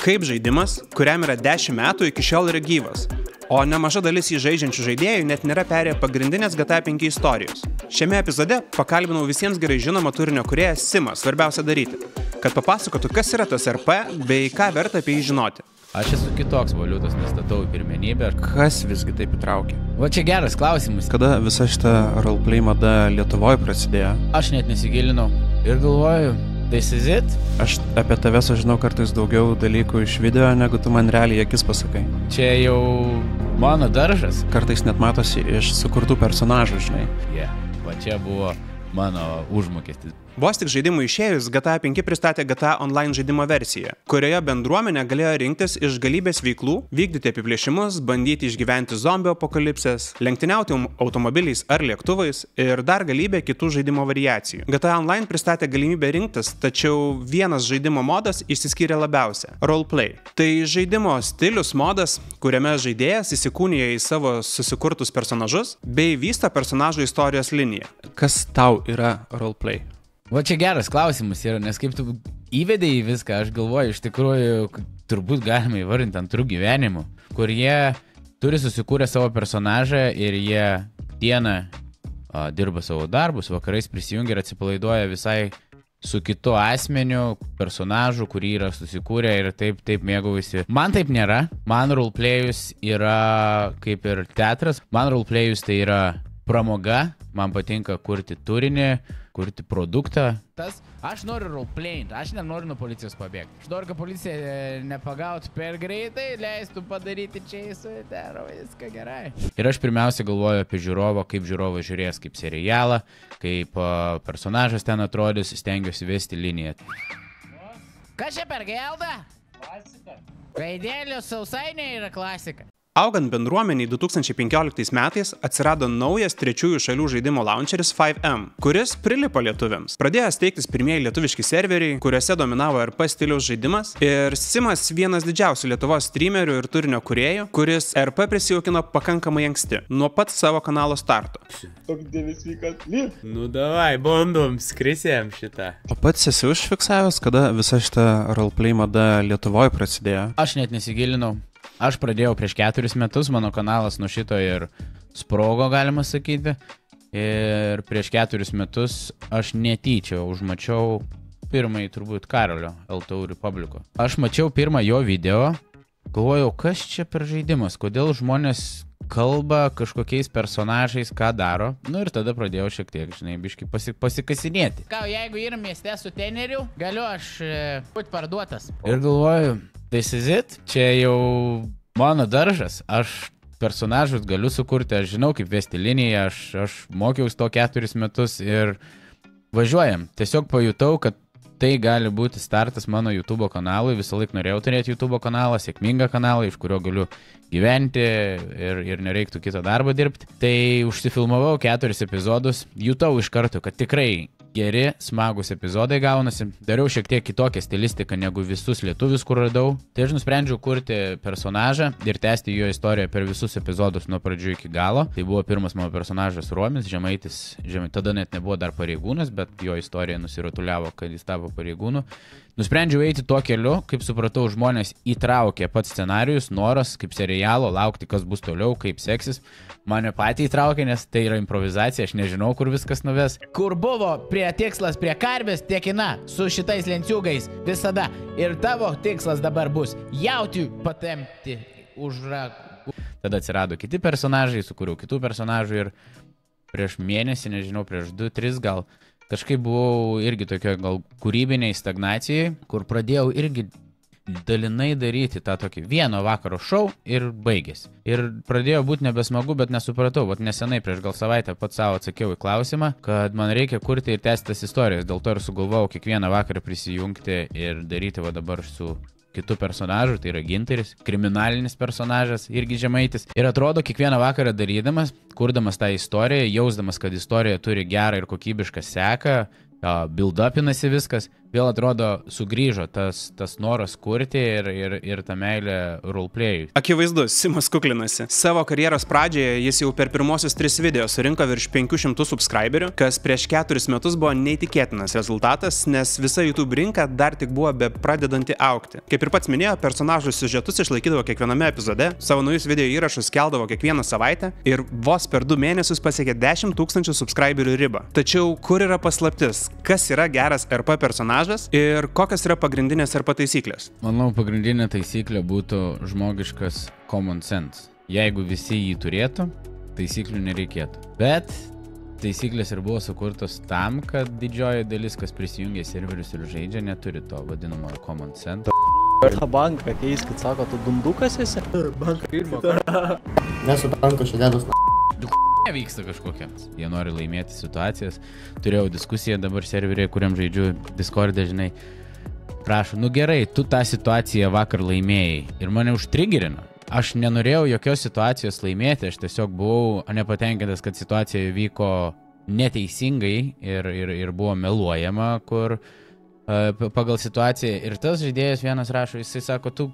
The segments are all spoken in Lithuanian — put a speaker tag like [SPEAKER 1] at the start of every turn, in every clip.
[SPEAKER 1] Kaip žaidimas, kuriam yra 10 metų, iki šiol yra gyvas, o nemaža dalis jį žaidžiančių žaidėjų net nėra perėję pagrindinės GTA 5 istorijos. Šiame epizode pakalbinau visiems gerai žinomą turinio kūrėją Simą, svarbiausia daryti, kad papasakotų, kas yra tas RP bei ką verta apie jį žinoti.
[SPEAKER 2] Aš esu kitoks valiutos, nestatau į pirmenybę.
[SPEAKER 1] Kas visgi taip įtraukė?
[SPEAKER 2] Va čia geras klausimas.
[SPEAKER 1] Kada visa šita roleplay mada Lietuvoje prasidėjo?
[SPEAKER 2] Aš net nesigilinau ir galvoju, this is it?
[SPEAKER 1] Aš apie tave sužinau kartais daugiau dalykų iš video, negu tu man realiai akis pasakai.
[SPEAKER 2] Čia jau mano daržas.
[SPEAKER 1] Kartais net matosi iš sukurtų personažų, žinai.
[SPEAKER 2] Va čia buvo mano užmokestis.
[SPEAKER 1] Vos tik žaidimui išėjus, GTA 5 pristatė GTA Online žaidimo versiją, kurioje bendruomenė galėjo rinktis iš galybės veiklų, vykdyti apiplėšimus, bandyti išgyventi zombio apokalipsės, lenktyniauti automobiliais ar lėktuvais ir dar galybė kitų žaidimo variacijų. GTA Online pristatė galimybę rinktis, tačiau vienas žaidimo modas išsiskyrė labiausia – roleplay. Tai žaidimo stilius modas, kuriame žaidėjas įsikūnija į savo susikurtus personažus bei vysto personažų istorijos liniją. Kas tau yra roleplay?
[SPEAKER 2] Va čia geras klausimas yra, nes kaip tu įvedei į viską, aš galvoju, iš tikrųjų, turbūt galima įvardinti antrų gyvenimų, kur jie turi susikūrę savo personažą ir jie dieną dirba savo darbus, vakarais prisijungia ir atsipalaiduoja visai su kitu asmeniu, personažu, kurį yra susikūrę ir taip mėgaujasi. Man taip nėra, man roleplayus yra kaip ir teatras, man roleplayus tai yra pramoga, man patinka kurti turinį, kurti produktą. Aš noriu roleplayinti, aš nenoriu nuo policijos pabėgti. Aš noriu, kad policija nepagautų per greitai, leistų padaryti čia įsudaro, viską gerai. Ir aš pirmiausia galvoju apie žiūrovą, kaip žiūrovas žiūrės, kaip serialą, kaip personažas ten atrodys, stengiuosi vesti liniją. Kas čia per geldą? Klasika. Gaidėlio sausainiai yra klasika.
[SPEAKER 1] Augant bendruomeniai 2015 metais atsirado naujas trečiųjų šalių žaidimo launcheris 5M, kuris prilipo lietuviams. Pradėjo steigtis pirmieji lietuviški serveriai, kuriuose dominavo RP stiliaus žaidimas, ir Simas vienas didžiausių Lietuvos streamerių ir turinio kūrėjų, kuris RP prisijaukino pakankamai anksti, nuo pat savo kanalo starto.
[SPEAKER 3] Toks dėlis vykas lip.
[SPEAKER 2] Nu davai, bandom, skrisėm šitą.
[SPEAKER 1] O pats esi užfiksavęs, kada visa šita roleplay mada Lietuvoje prasidėjo?
[SPEAKER 2] Aš net nesigilinau. Aš pradėjau prieš 4 metus, mano kanalas nuo šito ir sprogo, galima sakyti. Ir prieš 4 metus aš netyčia užmačiau pirmąjį turbūt Karolio LTU Republiko. Aš mačiau pirmą jo video, galvojau, kas čia per žaidimas, kodėl žmonės kalba kažkokiais personažais, ką daro. Nu ir tada pradėjau šiek tiek, žinai, biškai pasikasinėti. Ką, jeigu yra mieste su teneriu, galiu aš būti parduotas. Ir galvoju, this is it, čia jau mano daržas, aš personažus galiu sukurti, aš žinau kaip vesti liniją, aš mokiausi to 4 metus ir važiuojam. Tiesiog pajutau, kad tai gali būti startas mano YouTube kanalui, visą laiką norėjau turėti YouTube kanalą, sėkmingą kanalą, iš kurio galiu gyventi ir nereiktų kito darbo dirbti. Tai užsifilmavau 4 epizodus, jutau iš karto, kad tikrai geri, smagus epizodai gaunasi. Dariau šiek tiek kitokią stilistiką negu visus lietuvius, kur radau. Tai aš nusprendžiau kurti personažą ir tęsti jo istoriją per visus epizodus nuo pradžių iki galo. Tai buvo pirmas mano personažas Romis, žemaitis, tada net nebuvo dar pareigūnas, bet jo istorija nusirutuliavo, kad jis tapo pareigūnu. Nusprendžiau eiti tuo keliu, kaip supratau, žmonės įtraukė pats scenarijus, noras kaip serialo, laukti, kas bus toliau, kaip seksis. Mane patį įtraukė, nes tai yra improvizacija, aš nežinau, kur viskas nuves. Kur buvo tikslas prie karvės, tiekina su šitais lenciūgais visada. Ir tavo tikslas dabar bus jauti patempti už ragų. Tada atsirado kiti personažai, sukūriau kitų personažų ir prieš mėnesį, nežinau, prieš 2-3 gal, kažkaip buvau irgi tokio gal kūrybiniai stagnacijai, kur pradėjau irgi dalinai daryti tą tokį vieno vakaro šou ir baigėsi. Ir pradėjo būti nebesmagu, bet nesupratau. Vat nesenai prieš gal savaitę pats savo atsakiau į klausimą, kad man reikia kurti ir tęsti tas istorijas. Dėl to ir sugalvojau kiekvieną vakarą prisijungti ir daryti va dabar su kitų personažų, tai yra Ginteris, kriminalinis personažas, irgi žemaitis. Ir atrodo, kiekvieną vakarą darydamas, kurdamas tą istoriją, jausdamas, kad istorija turi gerą ir kokybišką seką, build-upinasi viskas, vėl atrodo sugrįžo tas noras kurti ir ta meilė roleplayui.
[SPEAKER 1] Akivaizdu, Simas kuklinasi. Savo karjeros pradžioje jis jau per pirmosius 3 video surinko virš 500 subscriberių, kas prieš 4 metus buvo neįtikėtinas rezultatas, nes visa YouTube rinka dar tik buvo be pradedanti augti. Kaip ir pats minėjo, personažų siužetus išlaikydavo kiekviename epizode, savo naujus video įrašus keldavo kiekvieną savaitę ir vos per 2 mėnesius pasiekė 10 000 subscriberių ribą. Tačiau kur yra paslaptis? Kas yra geras RP personažas ir kokios yra pagrindinės RP taisyklės?
[SPEAKER 2] Manau, pagrindinė taisyklė būtų žmogiškas common sense. Jeigu visi jį turėtų, taisyklių nereikėtų. Bet taisyklės ir buvo sukurtos tam, kad didžioji dalis, kas prisijungia serverius ir žaidžia, neturi to vadinamo common sense.
[SPEAKER 4] Banką keiskit, sako, tu dundukas esi? Banką pirmą.
[SPEAKER 5] Nesu banko šedėdus.
[SPEAKER 2] Vyksta kažkokia. Jie nori laimėti situacijas. Turėjau diskusiją dabar serverėje, kuriam žaidžiu Discord'e, žinai. Prašau, nu gerai, tu tą situaciją vakar laimėjai ir mane užtrigerino. Aš nenorėjau jokios situacijos laimėti, aš tiesiog buvau nepatenkintas, kad situacija vyko neteisingai ir buvo meluojama, kur pagal situaciją. Ir tas žaidėjas vienas rašo, jisai sako, tu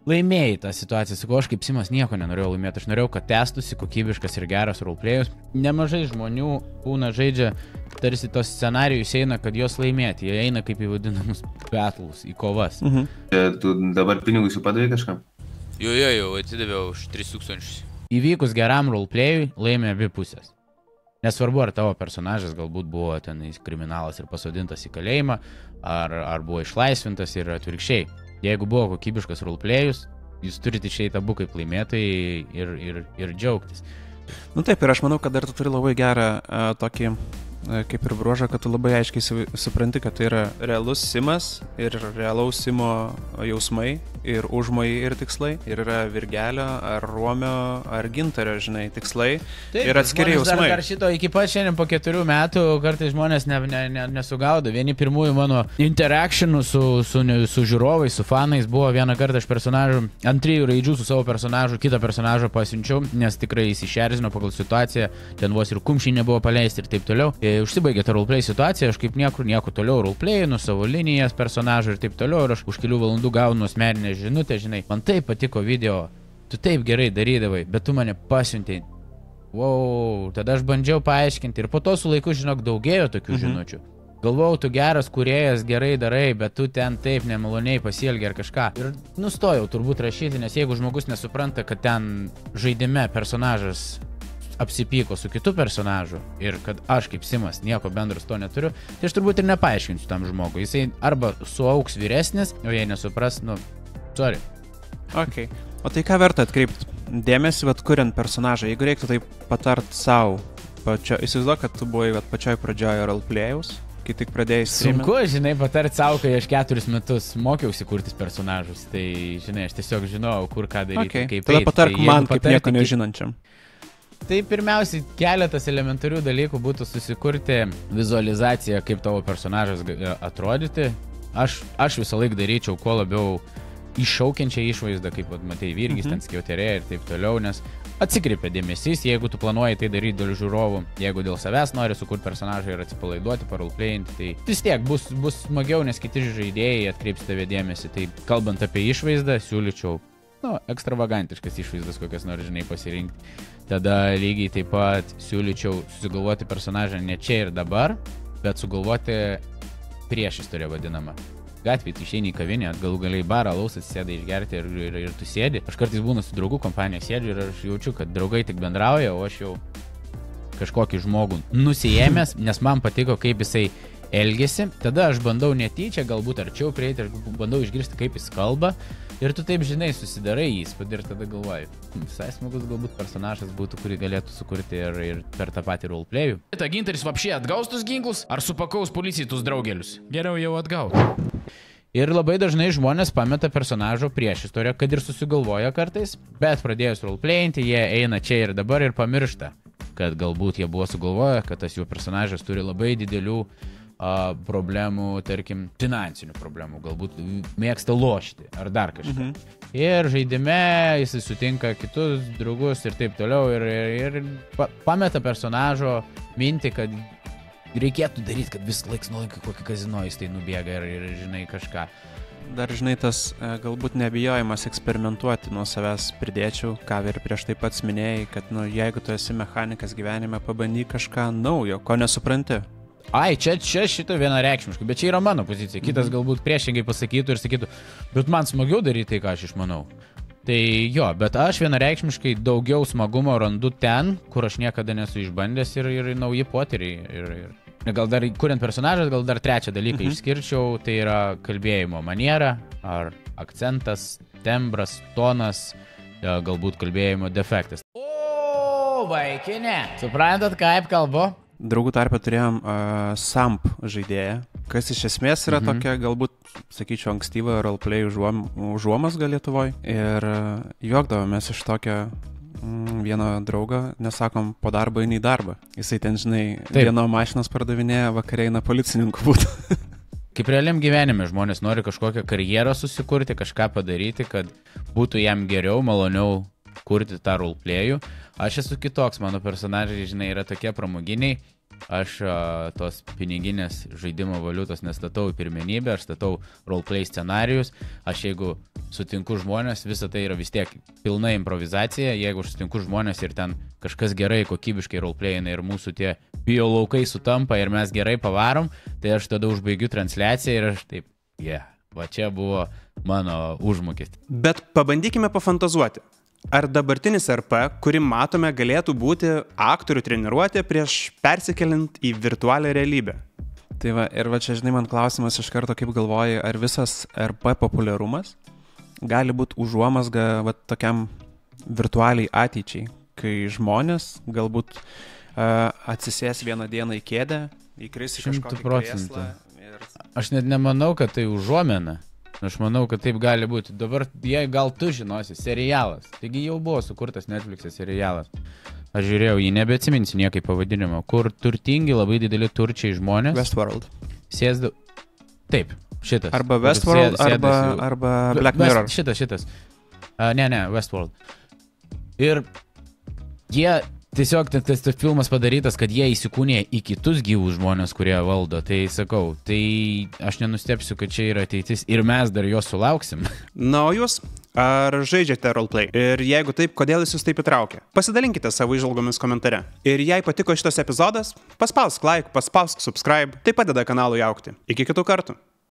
[SPEAKER 2] laimėjai tą situaciją. Sakau, aš kaip Simas nieko nenorėjau laimėti. Aš norėjau, kad tęstųsi kokybiškas ir geras roleplayus. Nemažai žmonių būna žaidžia, tarsi tos scenarijus eina, kad jos laimėti. Jie eina kaip į vadinamus battles, į kovas.
[SPEAKER 6] Tu dabar pinigus jau padavai kažkam?
[SPEAKER 7] Jau atidaviau už 3000.
[SPEAKER 2] Įvykus geram roleplayui laimė abi pusės. Nesvarbu, ar tavo personažas galbūt buvo ten kriminalas ir pasodintas į kalėjimą, ar buvo išlaisvintas ir atvirkščiai. Jeigu buvo kokybiškas roleplayus, jūs turite išeiti abu kaip laimėtojai ir džiaugtis.
[SPEAKER 1] Nu taip, ir aš manau, kad dar tu turi labai gerą tokį kaip ir bruožą, kad tu labai aiškiai supranti, kad tai yra realus Simas ir realaus Simo jausmai ir užmojai ir tikslai. Ir yra Virgelio ar Ruomio ar Gintario, žinai, tikslai. Taip, ir atskiri jausmai.
[SPEAKER 2] Dar šito iki pat šiandien po 4 metų kartais žmonės nesugaudo. Vieni pirmųjų mano interaktionų su žiūrovais, su fanais buvo vieną kartą aš personažų, ant 3 raidžių su savo personažu, kitą personažą pasiunčiau, nes tikrai jis išerzino pagal situaciją, ten vos ir kumščiai nebuvo paleisti ir taip toliau. Užsibaigė ta roleplay situacija, aš kaip nieko toliau roleplayinu savo linijas personažų ir taip toliau, ir aš už kelių valandų gaunu asmeninę žinutę, žinai, man taip patiko video, tu taip gerai darydavai, bet tu mane pasiuntei. Wow, tada aš bandžiau paaiškinti ir po to su laiku, žinok, daugėjo tokių žinučių. Galvau, tu geras kūrėjas, gerai darai, bet tu ten taip nemaloniai pasielgi ar kažką. Ir nustojau turbūt rašyti, nes jeigu žmogus nesupranta, kad ten žaidime personažas apsipyko su kitu personažu ir kad aš kaip Simas nieko bendro su to neturiu, tai aš turbūt ir nepaaiškinsiu tam žmogui. Jisai arba suaugs vyresnis, o jei nesupras, sorry.
[SPEAKER 1] Ok. O tai ką verta atkreipti dėmesį, kuriant personažą? Jeigu reiktų tai patart savo, įsivaizduok, kad tu buvai pačioj pradžioje roleplayaus, kai tik pradėjai streamą.
[SPEAKER 2] Sunku, žinai, patart savo, kai aš 4 metus mokiausi kurtis personažus, tai, žinai, aš tiesiog žinojau, kur ką daryti, kaip
[SPEAKER 1] tada patark man, kaip nieko nežinančiam.
[SPEAKER 2] Tai pirmiausiai keletas elementarių dalykų būtų susikurti vizualizaciją, kaip tavo personažas atrodyti. Aš visą laiką daryčiau kuo labiau iššaukiančią išvaizdą, kaip matai Virgis, ten skiauterė ir taip toliau, nes atsikreipia dėmesys, jeigu tu planuoji tai daryti dėl žiūrovų, jeigu dėl savęs nori sukurti personažą ir atsipalaiduoti, paroleplayinti, tai vis tiek bus smagiau, nes kiti žaidėjai atkreips tave dėmesį. Tai kalbant apie išvaizdą, siūlyčiau ekstravagantiškas išvaizdas, kokias nori, žinai, pasirinkti. Tada lygiai taip pat siūlyčiau susigalvoti personažą ne čia ir dabar, bet sugalvoti prieš istoriją vadinamą. Gatvėje tu išeini į kavinę, galų galiai barą, alaus atsisėdai išgerti ir tu sėdi. Aš kartais būnu su draugų kompanija sėdžiu ir aš jaučiu, kad draugai tik bendrauja, o aš jau kažkokį žmogų nusijėmęs, nes man patiko, kaip jisai elgesi. Tada aš bandau netyčia, galbūt arčiau prieiti ir bandau išgirsti, kaip jis kalba. Ir tu taip, žinai, susidarai įspūdį ir tada galvoji, visai smagus galbūt personažas būtų, kurį galėtų sukurti ir per tą patį roleplayų.
[SPEAKER 8] Ta Gintaris vapšė atgaus tus ginklus ar supakaus policijai tus draugelius? Geriau jau atgaut.
[SPEAKER 2] Ir labai dažnai žmonės pameta personažo prieš istoriją, kad ir susigalvoja kartais, bet pradėjus roleplayinti, jie eina čia ir dabar ir pamiršta, kad galbūt jie buvo sugalvoję, kad tas jų personažas turi labai didelių problemų, tarkim, finansinių problemų, galbūt mėgsta lošti ar dar kažką. Ir žaidime jis sutinka kitus draugus ir taip toliau ir pameta personažo mintį, kad reikėtų daryti, kad vis laiks nuo laiko kokį kazino jis tai nubėga ir žinai kažką.
[SPEAKER 1] Dar žinai, tas galbūt nebijojimas eksperimentuoti nuo savęs pridėčiau, ką ir prieš tai pats minėjai, kad jeigu tu esi mechanikas gyvenime, pabandyk kažką naujo, ko nesupranti.
[SPEAKER 2] Ai, čia šito vienareikšmiškai, bet čia yra mano pozicija. Kitas galbūt priešingai pasakytų ir sakytų, bet man smagiau daryti tai, ką aš išmanau. Tai jo, bet aš vienareikšmiškai daugiau smagumo randu ten, kur aš niekada nesu išbandęs ir nauji potyriai. Gal dar, kuriant personažą, gal dar trečią dalyką išskirčiau, tai yra kalbėjimo maniera, ar akcentas, tembras, tonas, galbūt kalbėjimo defektas. O, vaikinė, suprantat, kaip kalbu?
[SPEAKER 1] Draugų tarpe turėjom Samp žaidėją, kas iš esmės yra tokia, galbūt, sakyčiau, ankstyva roleplay užuomasga Lietuvoje. Ir juokdavomės iš tokio vieno draugo, nesakom, po darbo eini į darbą. Jisai ten, žinai, vieno mašinos pardavinėja, vakare eina policininkų būtų.
[SPEAKER 2] Kaip realiam gyvenime žmonės nori kažkokią karjerą susikurti, kažką padaryti, kad būtų jam geriau, maloniau kurti tą roleplayų. Aš esu kitoks, mano personažai, žinai, yra tokie pramoginiai. Aš tos piniginės žaidimo valiutos nestatau į pirmenybę, aš statau roleplay scenarijus. Aš jeigu sutinku žmonės, visa tai yra vis tiek pilna improvizacija. Jeigu aš sutinku žmonės ir ten kažkas gerai, kokybiškai roleplayina ir mūsų tie biolaukai sutampa ir mes gerai pavarom, tai aš tada užbaigiu transliaciją ir aš taip, va čia buvo mano užmokestis.
[SPEAKER 1] Bet pabandykime pafantazuoti. Ar dabartinis RP, kurį matome, galėtų būti aktorių treniruotė prieš persikeliant į virtualią realybę? Tai va, ir va čia, žinai, man klausimas iš karto, kaip galvoji, ar visas RP populiarumas gali būti užuomasga va tokiam virtualiai ateičiai, kai žmonės galbūt atsisės vieną dieną į kėdę, įkris į kažkokį krėslą.
[SPEAKER 2] Aš net nemanau, kad tai užuomena. Aš manau, kad taip gali būti. Dabar, jei gal tu žinosi, serialas. Taigi jau buvo sukurtas Netflix'e serialas. Aš žiūrėjau, jį nebeatsiminsiu niekai pavadinimo, kur turtingi, labai dideli turčiai žmonės.
[SPEAKER 1] Westworld.
[SPEAKER 2] Sėsdavo. Taip, šitas.
[SPEAKER 1] Arba Westworld, arba Black Mirror.
[SPEAKER 2] Šitas. Ne, Westworld. Ir jie tiesiog tas filmas padarytas, kad jie įsikūnė į kitus gyvus žmonės, kurie valdo. Tai sakau, tai aš nenustepsiu, kad čia yra ateitis ir mes dar jos sulauksim.
[SPEAKER 1] Na, o jūs, ar žaidžiate roleplay? Ir jeigu taip, kodėl jūs taip įtraukė? Pasidalinkite savo įžvalgomis komentare. Ir jei patiko šitas epizodas, paspausk like, paspausk subscribe, tai padeda kanalui augti. Iki kitų kartų.